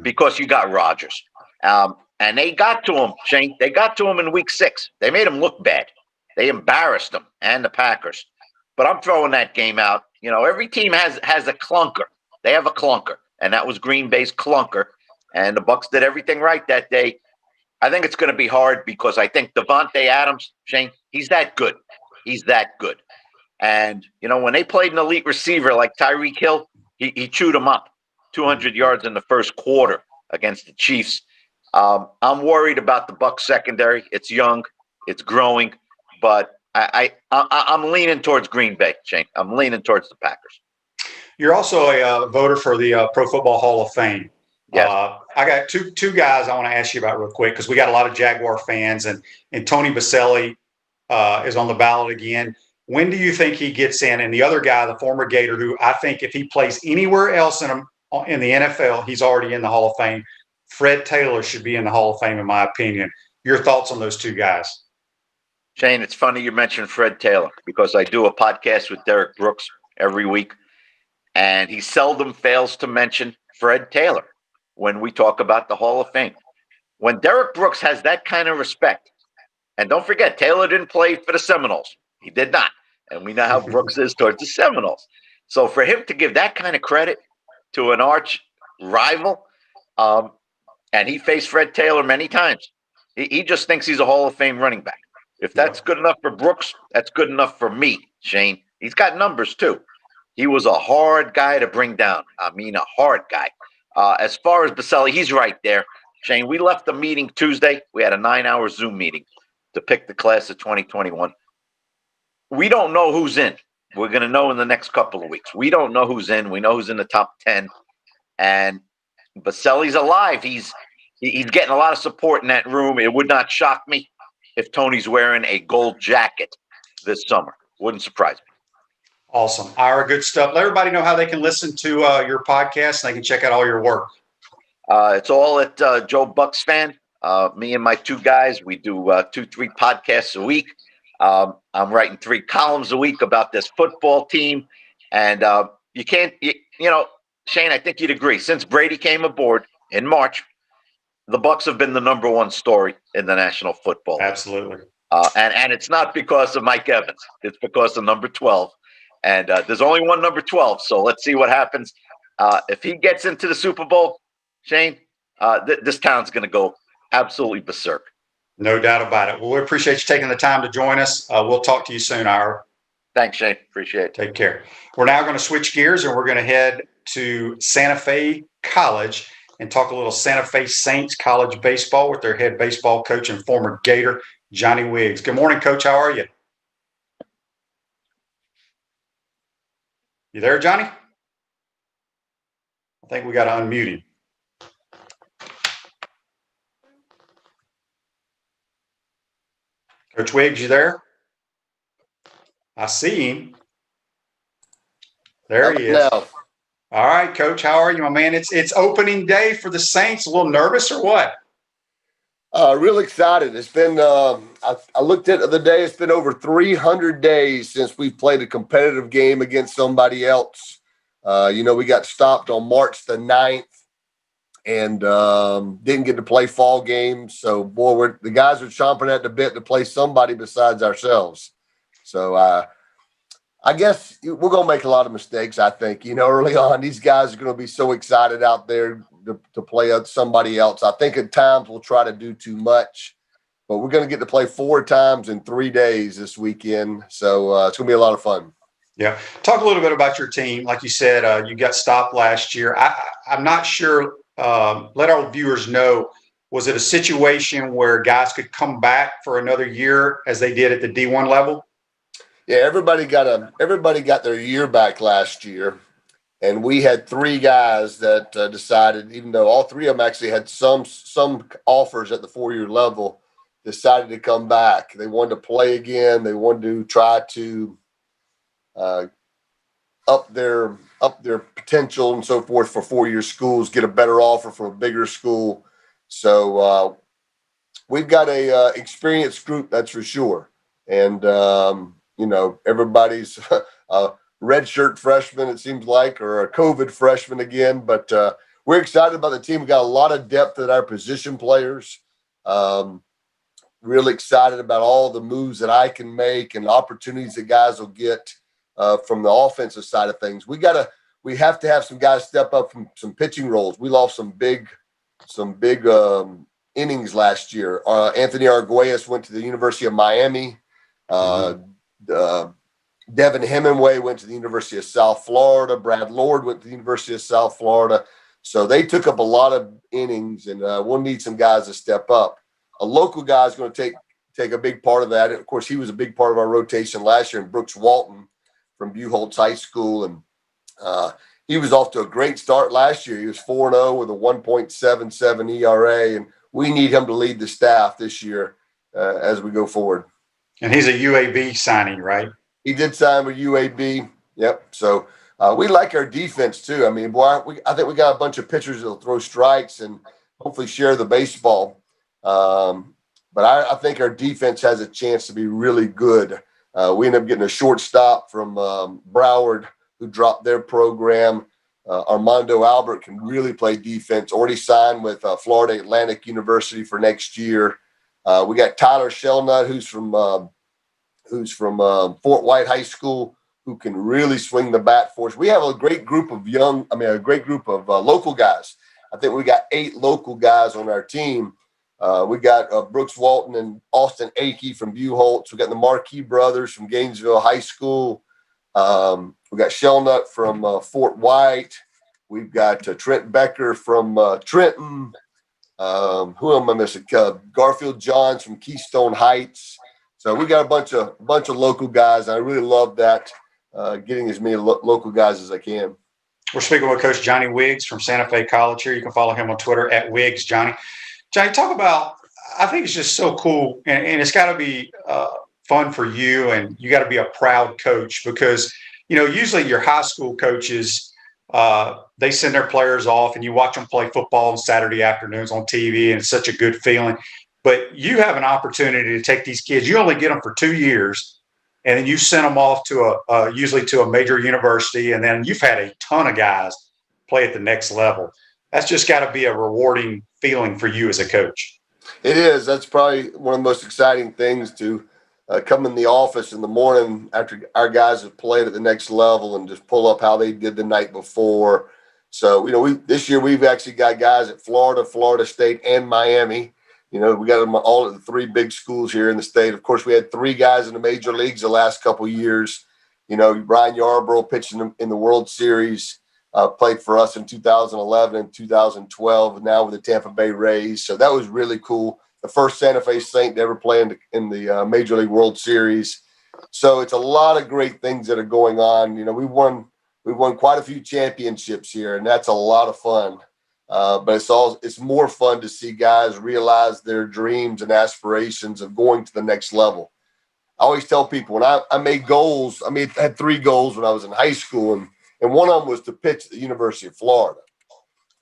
[SPEAKER 6] because you got Rodgers. And they got to him, Shane. They got to him in week 6. They made him look bad. They embarrassed him and the Packers. But I'm throwing that game out. Every team has a clunker. They have a clunker, and that was Green Bay's clunker. And the Bucs did everything right that day. I think it's going to be hard because I think Devontae Adams, Shane, he's that good. He's that good. And, when they played an elite receiver like Tyreek Hill, he chewed him up 200 yards in the first quarter against the Chiefs. I'm worried about the Bucs secondary. It's young. It's growing. But I'm leaning towards Green Bay, Shane. I'm leaning towards the Packers.
[SPEAKER 2] You're also a voter for the Pro Football Hall of Fame.
[SPEAKER 6] Yes.
[SPEAKER 2] I got two guys I want to ask you about real quick because we got a lot of Jaguar fans, and Tony Baselli is on the ballot again. When do you think he gets in? And the other guy, the former Gator, who I think if he plays anywhere else in the NFL, he's already in the Hall of Fame. Fred Taylor should be in the Hall of Fame, in my opinion. Your thoughts on those two guys?
[SPEAKER 6] Shane, it's funny you mentioned Fred Taylor because I do a podcast with Derek Brooks every week, and he seldom fails to mention Fred Taylor when we talk about the Hall of Fame. When Derek Brooks has that kind of respect, and don't forget, Taylor didn't play for the Seminoles. He did not. And we know how Brooks is towards the Seminoles. So for him to give that kind of credit to an arch rival, and he faced Fred Taylor many times, he just thinks he's a Hall of Fame running back. If that's good enough for Brooks, that's good enough for me, Shane. He's got numbers too. He was a hard guy to bring down. I mean, a hard guy. As far as Baselli, he's right there. Shane, we left the meeting Tuesday. We had a 9-hour Zoom meeting to pick the class of 2021. We don't know who's in. We're going to know in the next couple of weeks. We don't know who's in. We know who's in the top 10. And Baselli's alive. He's getting a lot of support in that room. It would not shock me if Tony's wearing a gold jacket this summer. Wouldn't surprise me.
[SPEAKER 2] Awesome. Ira, good stuff. Let everybody know how they can listen to your podcast and they can check out all your work.
[SPEAKER 6] It's all at Joe Bucks Fan. Me and my two guys, we do 2-3 podcasts a week. I'm writing 3 columns a week about this football team. And you can't, Shane, I think you'd agree. Since Brady came aboard in March, the Bucks have been the number 1 story in the National Football League.
[SPEAKER 2] Absolutely.
[SPEAKER 6] And it's not because of Mike Evans. It's because of number 12. And there's only one number 12. So let's see what happens. If he gets into the Super Bowl, Shane, this town's going to go absolutely berserk.
[SPEAKER 2] No doubt about it. Well, we appreciate you taking the time to join us. We'll talk to you soon, Ira.
[SPEAKER 6] Thanks, Shane. Appreciate it.
[SPEAKER 2] Take care. We're now going to switch gears and we're going to head to Santa Fe College and talk a little Santa Fe Saints college baseball with their head baseball coach and former Gator, Johnny Wiggs. Good morning, Coach. How are you? You there, Johnny? I think we got to unmute him. Coach Wiggs, you there? I see him. There he is.
[SPEAKER 7] No.
[SPEAKER 2] All right, Coach. How are you, my man? It's opening day for the Saints. A little nervous or what?
[SPEAKER 7] Real excited. It's been, I looked at it the other day, it's been over 300 days since we've played a competitive game against somebody else. We got stopped on March the 9th and didn't get to play fall games. So, boy, the guys are chomping at the bit to play somebody besides ourselves. So, I guess we're going to make a lot of mistakes, I think. Early on, these guys are going to be so excited out there to play somebody else. I think at times we'll try to do too much, but we're going to get to play 4 times in 3 days this weekend. So it's going to be a lot of fun.
[SPEAKER 2] Yeah. Talk a little bit about your team. Like you said, you got stopped last year. I'm not sure. Let our viewers know, was it a situation where guys could come back for another year as they did at the D1 level?
[SPEAKER 7] Yeah, everybody got their year back last year, and we had 3 guys that decided, even though all 3 of them actually had some offers at the 4-year level, decided to come back. They wanted to play again. They wanted to try to up their potential and so forth for 4-year schools, get a better offer from a bigger school. So we've got a experienced group, that's for sure, and. Everybody's a redshirt freshman, it seems like, or a COVID freshman again. But we're excited about the team. We got a lot of depth at our position players. Really excited about all the moves that I can make and opportunities that guys will get from the offensive side of things. We have to have some guys step up from some pitching roles. We lost some big innings last year. Anthony Arguelles went to the University of Miami. Devin Hemingway went to the University of South Florida. Brad Lord went to the University of South Florida. So they took up a lot of innings, and we'll need some guys to step up. A local guy is going to take a big part of that. And of course, he was a big part of our rotation last year, and Brooks Walton from Buchholz High School. And he was off to a great start last year. He was 4-0 with a 1.77 ERA, and we need him to lead the staff this year as we go forward.
[SPEAKER 2] And he's a UAB signing, right?
[SPEAKER 7] He did sign with UAB. Yep. So we like our defense too. I mean, boy, I think we got a bunch of pitchers that'll throw strikes and hopefully share the baseball. But I think our defense has a chance to be really good. We ended up getting a shortstop from Broward who dropped their program. Armando Albert can really play defense. Already signed with Florida Atlantic University for next year. We got Tyler Shelnut, who's from Fort White High School, who can really swing the bat for us. We have a great group of local guys. I think we got 8 local guys on our team. We got Brooks Walton and Austin Akey from Buchholz. We got the Marquis brothers from Gainesville High School. We got Shelnut from Fort White. We've got Trent Becker from Trenton. Who am I missing? Garfield Johns from Keystone Heights. So we got a bunch of local guys. I really love that, getting as many local guys as I can.
[SPEAKER 2] We're speaking with Coach Johnny Wiggs from Santa Fe College here. You can follow him on Twitter at Wiggs Johnny. Johnny, talk about, I think it's just so cool, and it's got to be fun for you, and you got to be a proud coach because, usually your high school coaches, they send their players off, and you watch them play football on Saturday afternoons on TV, and it's such a good feeling. But you have an opportunity to take these kids. You only get them for 2 years, and then you send them off to usually to a major university, and then you've had a ton of guys play at the next level. That's just got to be a rewarding feeling for you as a coach.
[SPEAKER 7] It is. That's probably one of the most exciting things to come in the office in the morning after our guys have played at the next level and just pull up how they did the night before. So, this year we've actually got guys at Florida, Florida State, and Miami. We got them all at the 3 big schools here in the state. Of course, we had 3 guys in the major leagues the last couple of years. Brian Yarbrough pitching in the World Series, played for us in 2011 and 2012, now with the Tampa Bay Rays. So that was really cool. The first Santa Fe Saint to ever play in the Major League World Series. So it's a lot of great things that are going on. We've won quite a few championships here, and that's a lot of fun. But it's more fun to see guys realize their dreams and aspirations of going to the next level. I always tell people when I made goals, I had 3 goals when I was in high school, and one of them was to pitch at the University of Florida.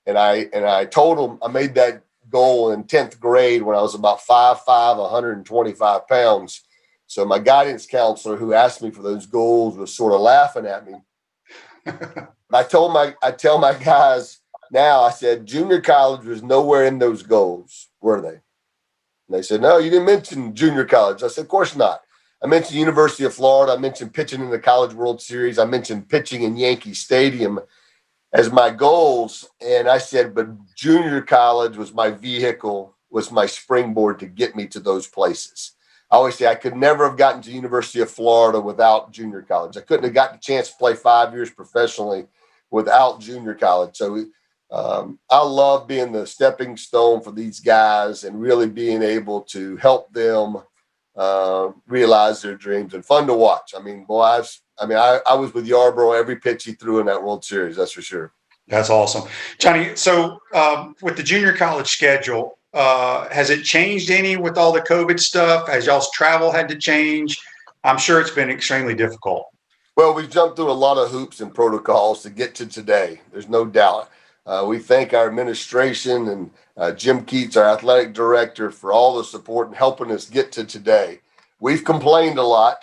[SPEAKER 7] And I told them I made that goal in 10th grade when I was about 5'5", 125 pounds. So my guidance counselor who asked me for those goals was sort of laughing at me. I tell my guys now, I said, junior college was nowhere in those goals, were they? And they said, no, you didn't mention junior college. I said, of course not. I mentioned University of Florida. I mentioned pitching in the College World Series. I mentioned pitching in Yankee Stadium as my goals. And I said, but junior college was my vehicle, was my springboard to get me to those places. I always say I could never have gotten to University of Florida without junior college. I couldn't have gotten the chance to play 5 years professionally without junior college. So I love being the stepping stone for these guys and really being able to help them realize their dreams, and fun to watch. I was with Yarbrough every pitch he threw in that World Series. That's for sure.
[SPEAKER 2] That's awesome. Johnny, so with the junior college schedule, has it changed any with all the COVID stuff? Has y'all's travel had to change? I'm sure it's been extremely difficult.
[SPEAKER 7] Well, we've jumped through a lot of hoops and protocols to get to today. There's no doubt. We thank our administration and Jim Keats, our athletic director, for all the support and helping us get to today. We've complained a lot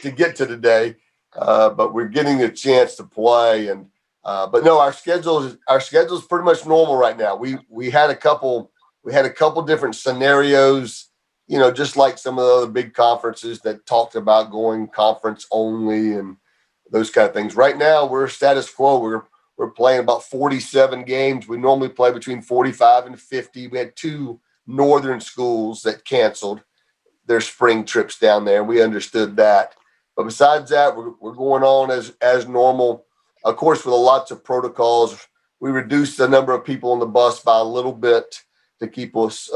[SPEAKER 7] to get to today, but we're getting a chance to play. But no, our schedule is pretty much normal right now. We had a couple different scenarios, just like some of the other big conferences that talked about going conference only and those kind of things. Right now, we're status quo. We're playing about 47 games. We normally play between 45 and 50. We had 2 northern schools that canceled their spring trips down there. We understood that. But besides that, we're going on as normal. Of course, with lots of protocols, we reduced the number of people on the bus by a little bit to keep us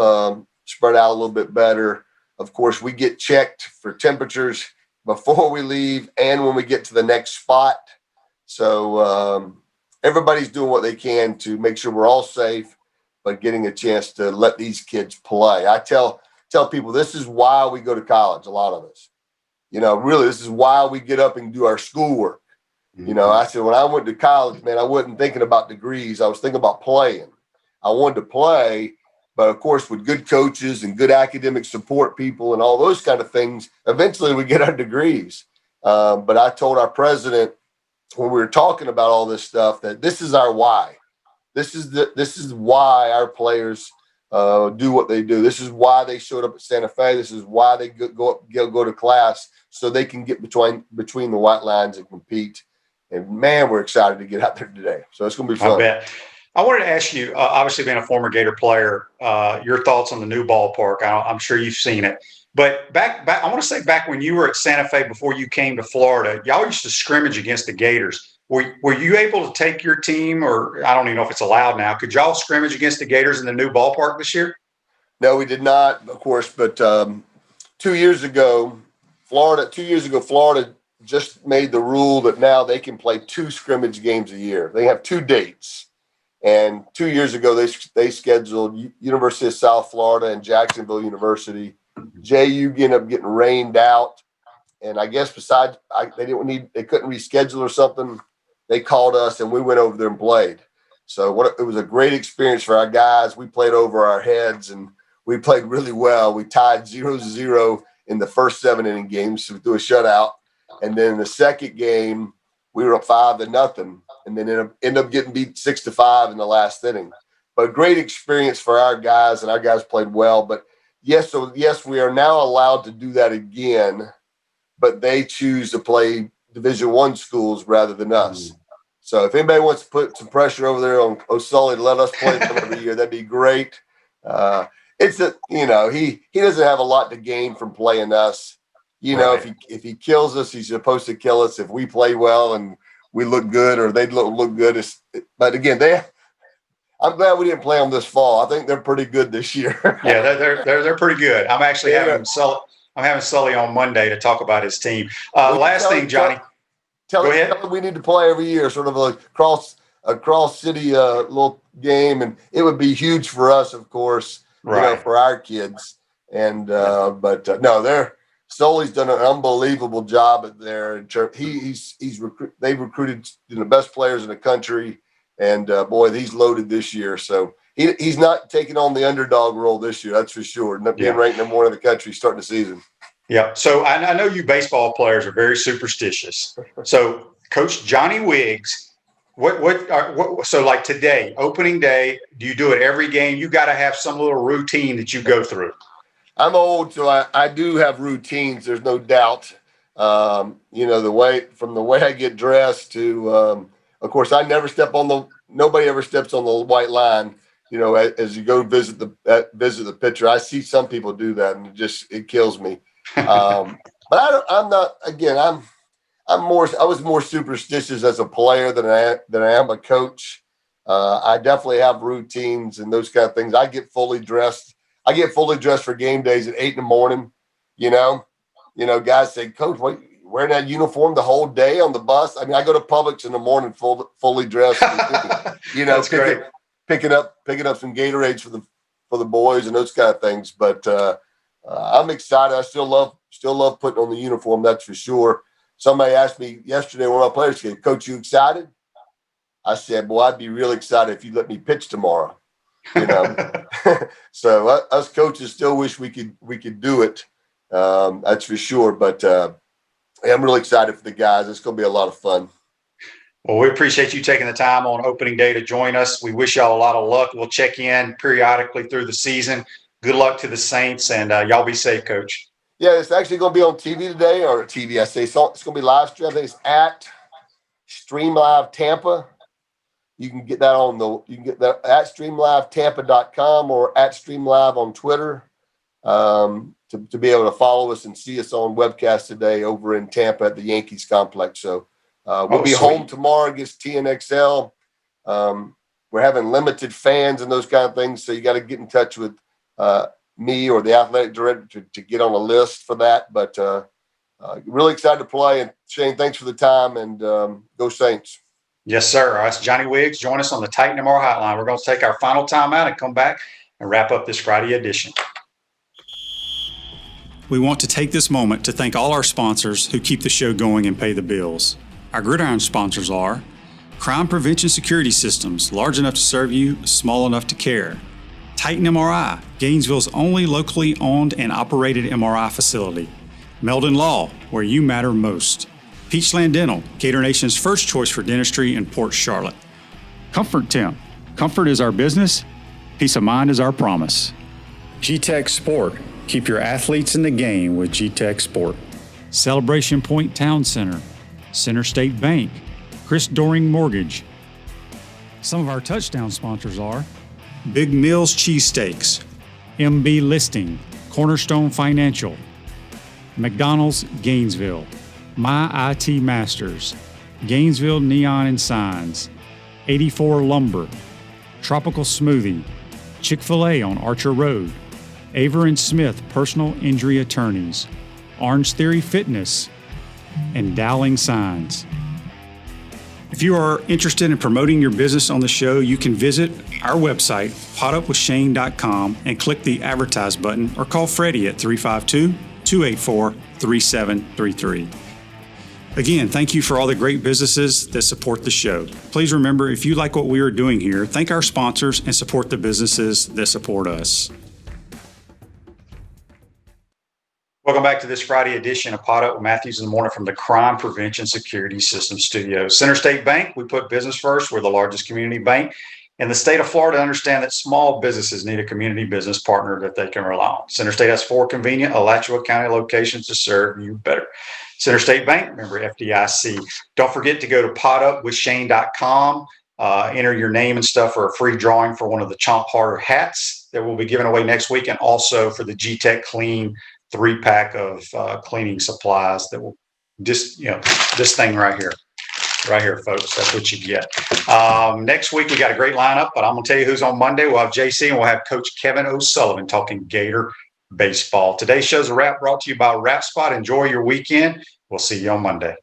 [SPEAKER 7] spread out a little bit better. Of course, we get checked for temperatures before we leave and when we get to the next spot. So everybody's doing what they can to make sure we're all safe, but getting a chance to let these kids play. I tell people this is why we go to college, a lot of us. Really, this is why we get up and do our schoolwork. I said, when I went to college, man, I wasn't thinking about degrees. I was thinking about playing. I wanted to play, but of course, with good coaches and good academic support people and all those kind of things, eventually we get our degrees. But I told our president when we were talking about all this stuff that this is our why. This is why our players do what they do. This is why they showed up at Santa Fe. This is why they go to class so they can get between the white lines and compete. And man, we're excited to get out there today. So it's going to be fun.
[SPEAKER 2] I bet. I wanted to ask you, obviously being a former Gator player, your thoughts on the new ballpark. I'm sure you've seen it. But back, I want to say back when you were at Santa Fe before you came to Florida, y'all used to scrimmage against the Gators. Were you able to take your team, or I don't even know if it's allowed now, could y'all scrimmage against the Gators in the new ballpark this year?
[SPEAKER 7] No, we did not, of course. But 2 years ago, Florida just made the rule that now they can play 2 scrimmage games a year. They have 2 dates. And 2 years ago, they scheduled University of South Florida and Jacksonville University. JU ended up getting rained out. And I guess besides, they couldn't reschedule or something. they called us and we went over there and played. So it was a great experience for our guys. We played over our heads and we played really well. We tied 0-0 in the first 7-inning game, so we threw a shutout. And then in the second game, we were up 5-0, and then ended up getting beat 6-5 in the last inning. But great experience for our guys, and our guys played well. But yes, we are now allowed to do that again, but they choose to play Division I schools rather than us. So if anybody wants to put some pressure over there on O'Sully to let us play them every year, that'd be great. He doesn't have a lot to gain from playing us. If he kills us, he's supposed to kill us. If we play well and we look good, or they look good. But again, I'm glad we didn't play them this fall. I think they're pretty good this year.
[SPEAKER 2] Yeah, they're pretty good. I'm actually having Sully on Monday to talk about his team. Last thing, Johnny.
[SPEAKER 7] Tell him we need to play every year, sort of a cross city little game, and it would be huge for us, of course, for our kids. And no, Sully's done an unbelievable job at there. They've recruited the best players in the country, and boy, he's loaded this year. So he's not taking on the underdog role this year, that's for sure. Not being ranked number one in the country starting the season. Yeah.
[SPEAKER 2] So I know you baseball players are very superstitious. So Coach Johnny Wiggs, so like today, opening day, do you do it every game? You got to have some little routine that you go through.
[SPEAKER 7] I'm old, so I do have routines. There's no doubt. The way I get dressed to, of course, nobody ever steps on the white line. As you go visit the pitcher, I see some people do that, and it kills me. But I'm not. Again, I was more superstitious as a player than I am a coach. I definitely have routines and those kind of things. I get fully dressed for game days at 8 a.m. Guys say, Coach, what, wearing that uniform the whole day on the bus? I mean, I go to Publix in the morning fully dressed.
[SPEAKER 2] That's great.
[SPEAKER 7] Picking up some Gatorades for the boys and those kind of things. But I'm excited. I still love putting on the uniform. That's for sure. Somebody asked me yesterday, one of my players said, Coach, you excited? I said, well, I'd be real excited if you let me pitch tomorrow. So us coaches still wish we could do it. That's for sure. But I'm really excited for the guys. It's going to be a lot of fun.
[SPEAKER 2] Well, we appreciate you taking the time on opening day to join us. We wish y'all a lot of luck. We'll check in periodically through the season. Good luck to the Saints, and y'all be safe, Coach.
[SPEAKER 7] Yeah, it's actually going to be on TV today, or TV. I say so it's going to be live stream. I think it's at Stream Live Tampa. You can get that at streamlivetampa.com or at streamlive on Twitter to be able to follow us and see us on webcast today over in Tampa at the Yankees complex. So we'll be home tomorrow against TNXL. We're having limited fans and those kind of things, so you got to get in touch with me or the athletic director to get on a list for that. But really excited to play. And Shane, thanks for the time, and go Saints.
[SPEAKER 2] Yes, sir. That's Johnny Wiggs. Join us on the Titan MR Hotline. We're going to take our final time out and come back and wrap up this Friday edition.
[SPEAKER 5] We want to take this moment to thank all our sponsors who keep the show going and pay the bills. Our gridiron sponsors are Crime Prevention Security Systems, large enough to serve you, small enough to care. Titan MRI, Gainesville's only locally owned and operated MRI facility. Meldon Law, where you matter most. Peachland Dental, Gator Nation's first choice for dentistry in Port Charlotte. Comfort Temp, comfort is our business, peace of mind is our promise. G-Tech Sport, keep your athletes in the game with G-Tech Sport. Celebration Point Town Center, Center State Bank, Chris Doring Mortgage. Some of our touchdown sponsors are Big Mills Cheesesteaks, MB Listing, Cornerstone Financial, McDonald's Gainesville, My IT Masters, Gainesville Neon and Signs, 84 Lumber, Tropical Smoothie, Chick-fil-A on Archer Road, Aver and Smith Personal Injury Attorneys, Orange Theory Fitness, and Dowling Signs. If you are interested in promoting your business on the show, you can visit our website, potupwithshane.com, and click the Advertise button, or call Freddie at 352-284-3733. Again, thank you for all the great businesses that support the show. Please remember, if you like what we are doing here, thank our sponsors and support the businesses that support us.
[SPEAKER 2] Welcome back to this Friday edition of Pot Up with Matthews in the Morning from the Crime Prevention Security System Studios. Center State Bank, we put business first. We're the largest community bank in the state of Florida. Understand that small businesses need a community business partner that they can rely on. Center State has 4 convenient Alachua County locations to serve you better. Center State Bank, member FDIC. Don't forget to go to potupwithshane.com. Enter your name and stuff for a free drawing for one of the Chomp Harder hats that we'll be giving away next week, and also for the G-Tech Clean 3-pack of cleaning supplies that will just, this thing right here, folks. That's what you get. Next week, we got a great lineup, but I'm going to tell you who's on Monday. We'll have JC and we'll have Coach Kevin O'Sullivan talking Gator baseball. Today's show's a wrap, brought to you by Wrap Spot. Enjoy your weekend. We'll see you on Monday.